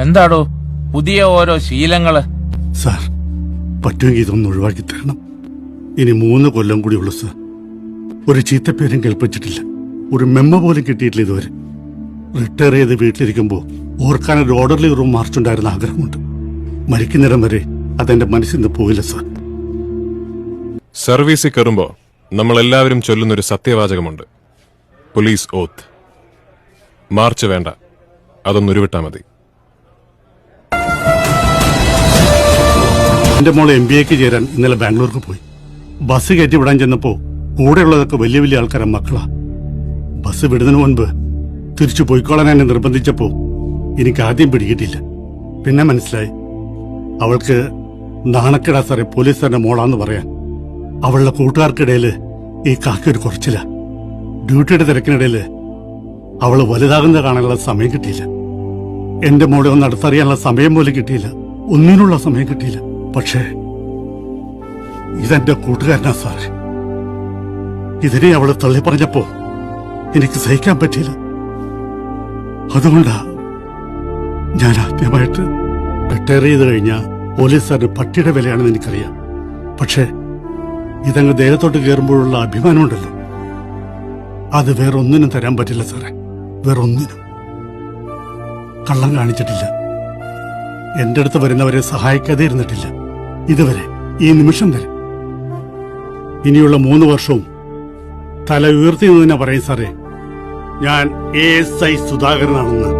എന്താടോ പുതിയ ഓരോ ശീലങ്ങള്? സാർ, പറ്റുമെങ്കിൽ ഇതൊന്ന് ഒഴിവാക്കി തരണം. ഇനി 3 കൊല്ലം കൂടി ഉള്ളു സാർ. ഒരു ചീത്തപ്പേരും കേൾപ്പിച്ചിട്ടില്ല, ഒരു മെമ്മ പോലും കിട്ടിയിട്ടില്ല ഇതുവരെ. റിട്ടയർ ചെയ്ത് വീട്ടിലിരിക്കുമ്പോൾ ഓർക്കാനൊരു ഓർഡർലി റൂം മാർച്ചുണ്ടായിരുന്ന ആഗ്രഹമുണ്ട്. മരിക്കുന്നിടം വരെ അതെന്റെ മനസ്സിൽ നിന്ന് പോയില്ല സാർ. സർവീസിൽ കയറുമ്പോ നമ്മൾ എല്ലാവരും ചൊല്ലുന്നൊരു സത്യവാചകമുണ്ട്, പോലീസ് ഓത്ത്. മാർച്ച് വേണ്ട, അതൊന്നുരുവിട്ടാ മതി. എന്റെ മോളെ MBAക്ക് ചേരാൻ ഇന്നലെ ബാംഗ്ലൂർക്ക് പോയി. ബസ് കയറ്റി വിടാൻ ചെന്നപ്പോ കൂടെയുള്ളതൊക്കെ വലിയ വലിയ ആൾക്കാരെ മക്കളാ. ബസ് വിടുന്നതിന് മുൻപ് തിരിച്ചു പോയിക്കോളാൻ എന്നെ നിർബന്ധിച്ചപ്പോ എനിക്ക് ആദ്യം പിടികിട്ടില്ല. പിന്നെ മനസ്സിലായി അവൾക്ക് നാണക്കേടാ സാറേ പോലീസുകാരന്റെ മോളാന്ന് പറയാൻ. അവളുടെ കൂട്ടുകാർക്കിടയില് ഈ കാക്കൊരു കുറച്ചില്ല. ഡ്യൂട്ടിയുടെ തിരക്കിനിടയില് അവള് വലുതാകുന്നത് കാണാനുള്ള സമയം കിട്ടിയില്ല. എന്റെ മോളെ ഒന്ന് അടുത്തറിയാനുള്ള സമയം പോലും കിട്ടിയില്ല. ഒന്നിനുള്ള സമയം കിട്ടിയില്ല. പക്ഷേ ഇതെന്റെ കൂട്ടുകാരനാ സാറേ. ഇതിനെ അവള് തള്ളി പറഞ്ഞപ്പോ എനിക്ക് സഹിക്കാൻ പറ്റിയില്ല. അതുകൊണ്ടാ ഞാൻ ആദ്യമായിട്ട് റിട്ടയർ ചെയ്ത് കഴിഞ്ഞാൽ പോലീസുകാരന് പട്ടിയുടെ വിലയാണെന്ന് എനിക്കറിയാം. പക്ഷേ ഇതങ്ങ് ദേഹത്തോട്ട് കയറുമ്പോഴുള്ള അഭിമാനമുണ്ടല്ലോ, അത് വേറൊന്നിനും തരാൻ പറ്റില്ല സാറേ. വേറൊന്നിനും. കള്ളം കാണിച്ചിട്ടില്ല, എന്റെ അടുത്ത് വരുന്നവരെ സഹായിക്കാതെ ഇരുന്നിട്ടില്ല ഇതുവരെ, ഈ നിമിഷം വരെ. ഇനിയുള്ള 3 വർഷവും തല ഉയർത്തി നിന്നെ പറയും സാറേ, ഞാൻ ASI സുധാകരനാണെന്ന്.